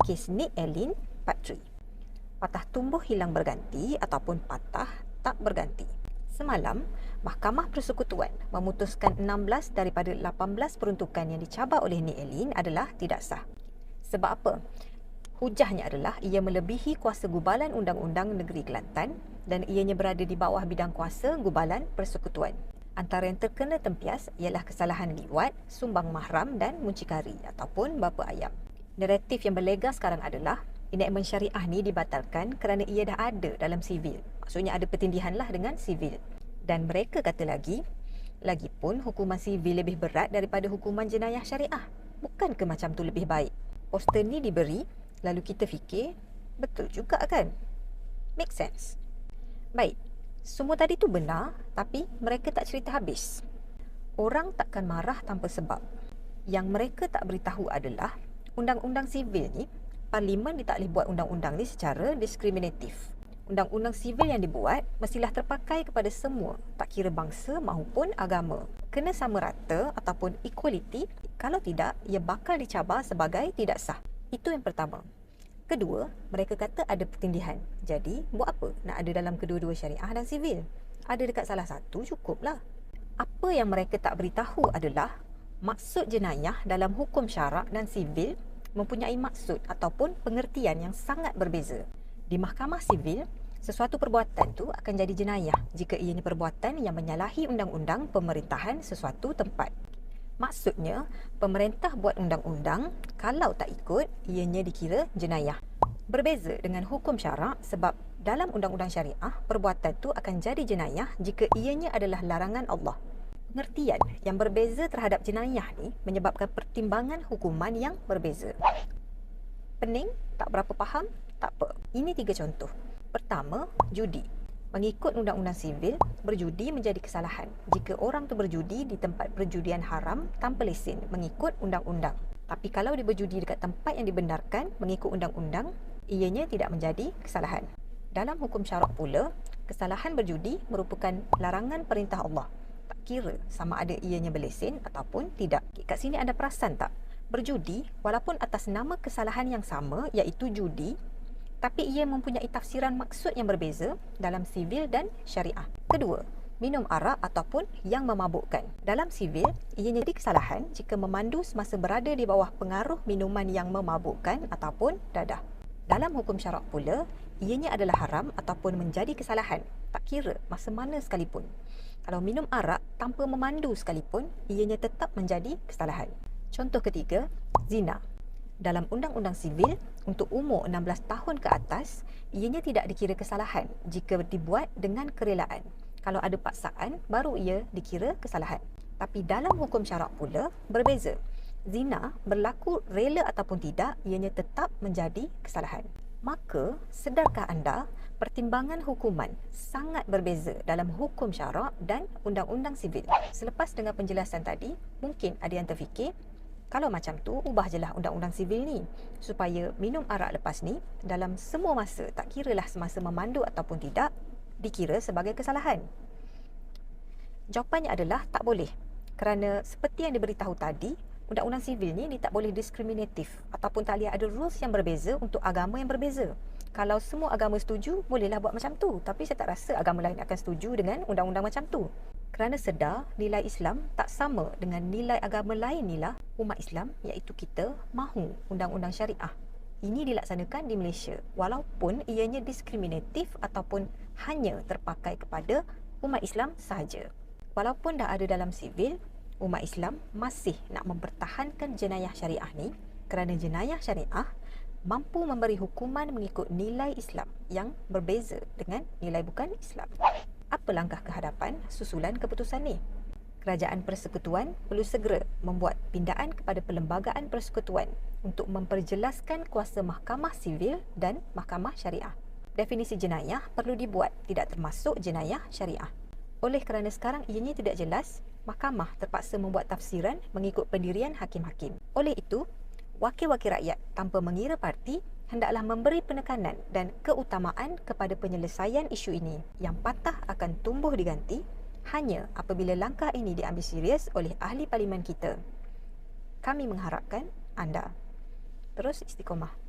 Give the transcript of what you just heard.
Kes Nick Allen Part 3. Patah tumbuh hilang berganti ataupun patah tak berganti. Semalam, Mahkamah Persekutuan memutuskan 16 daripada 18 peruntukan yang dicabar oleh Nick Allen adalah tidak sah. Sebab apa? Hujahnya adalah ia melebihi kuasa gubalan Undang-Undang Negeri Kelantan dan ianya berada di bawah bidang kuasa gubalan persekutuan. Antara yang terkena tempias ialah kesalahan liwat, sumbang mahram dan muncikari ataupun bapa ayam. Naratif yang berlega sekarang adalah enakmen syariah ni dibatalkan kerana ia dah ada dalam sivil. Maksudnya ada pertindihan lah dengan sivil. Dan mereka kata lagipun hukuman sivil lebih berat daripada hukuman jenayah syariah. Bukan ke macam tu lebih baik? Poster ni diberi, lalu kita fikir, betul juga kan? Make sense. Baik, semua tadi tu benar, tapi mereka tak cerita habis. Orang takkan marah tanpa sebab. Yang mereka tak beritahu adalah undang-undang sivil ni, Parlimen dia tak boleh buat undang-undang ni secara diskriminatif. Undang-undang sivil yang dibuat mestilah terpakai kepada semua, tak kira bangsa maupun agama. Kena sama rata ataupun equality, kalau tidak, ia bakal dicabar sebagai tidak sah. Itu yang pertama. Kedua, mereka kata ada pertindihan. Jadi, buat apa nak ada dalam kedua-dua syariah dan sivil? Ada dekat salah satu cukuplah. Apa yang mereka tak beritahu adalah maksud jenayah dalam hukum syarak dan sivil mempunyai maksud ataupun pengertian yang sangat berbeza. Di mahkamah sivil, sesuatu perbuatan tu akan jadi jenayah jika ianya perbuatan yang menyalahi undang-undang pemerintahan sesuatu tempat. Maksudnya, pemerintah buat undang-undang, kalau tak ikut, ianya dikira jenayah. Berbeza dengan hukum syarak sebab dalam undang-undang syariah, perbuatan tu akan jadi jenayah jika ianya adalah larangan Allah. Pengertian yang berbeza terhadap jenayah ni menyebabkan pertimbangan hukuman yang berbeza. Pening? Tak berapa faham? Tak apa. Ini 3 contoh. Pertama, judi. Mengikut undang-undang sivil, berjudi menjadi kesalahan jika orang tu berjudi di tempat perjudian haram tanpa lesen mengikut undang-undang. Tapi kalau dia berjudi dekat tempat yang dibenarkan mengikut undang-undang, ianya tidak menjadi kesalahan. Dalam hukum syarak pula, kesalahan berjudi merupakan larangan perintah Allah. Tak kira sama ada ianya berlesen ataupun tidak. Kat sini anda perasan tak? Berjudi, walaupun atas nama kesalahan yang sama iaitu judi, tapi ia mempunyai tafsiran maksud yang berbeza dalam sivil dan syariah. Kedua, minum arak ataupun yang memabukkan. Dalam sivil, ianya jadi kesalahan jika memandu semasa berada di bawah pengaruh minuman yang memabukkan ataupun dadah. Dalam hukum syarak pula, ianya adalah haram ataupun menjadi kesalahan, tak kira masa mana sekalipun. Kalau minum arak tanpa memandu sekalipun, ianya tetap menjadi kesalahan. Contoh ketiga, zina. Dalam undang-undang sivil, untuk umur 16 tahun ke atas, ianya tidak dikira kesalahan jika dibuat dengan kerelaan. Kalau ada paksaan, baru ia dikira kesalahan. Tapi dalam hukum syarak pula, berbeza. Zina berlaku rela ataupun tidak, ianya tetap menjadi kesalahan. Maka, sedarkah anda pertimbangan hukuman sangat berbeza dalam hukum syarak dan undang-undang sivil? Selepas dengar penjelasan tadi, mungkin ada yang terfikir, kalau macam tu, ubah je lah undang-undang sivil ni supaya minum arak lepas ni dalam semua masa, tak kiralah semasa memandu ataupun tidak, dikira sebagai kesalahan. Jawapannya adalah tak boleh. Kerana seperti yang diberitahu tadi, undang-undang sivil ni tak boleh diskriminatif ataupun tak boleh ada rules yang berbeza untuk agama yang berbeza. Kalau semua agama setuju, bolehlah buat macam tu. Tapi saya tak rasa agama lain akan setuju dengan undang-undang macam tu. Kerana sedar nilai Islam tak sama dengan nilai agama lain inilah umat Islam iaitu kita mahu undang-undang syariah ini dilaksanakan di Malaysia walaupun ianya diskriminatif ataupun hanya terpakai kepada umat Islam sahaja. Walaupun dah ada dalam sivil, umat Islam masih nak mempertahankan jenayah syariah ni kerana jenayah syariah mampu memberi hukuman mengikut nilai Islam yang berbeza dengan nilai bukan Islam. Apa langkah ke hadapan susulan keputusan ni? Kerajaan Persekutuan perlu segera membuat pindaan kepada Perlembagaan Persekutuan untuk memperjelaskan kuasa mahkamah sivil dan mahkamah syariah. Definisi jenayah perlu dibuat tidak termasuk jenayah syariah. Oleh kerana sekarang ianya tidak jelas, mahkamah terpaksa membuat tafsiran mengikut pendirian hakim-hakim. Oleh itu, wakil-wakil rakyat tanpa mengira parti hendaklah memberi penekanan dan keutamaan kepada penyelesaian isu ini yang patah akan tumbuh diganti hanya apabila langkah ini diambil serius oleh ahli parlimen kita. Kami mengharapkan anda terus istiqomah.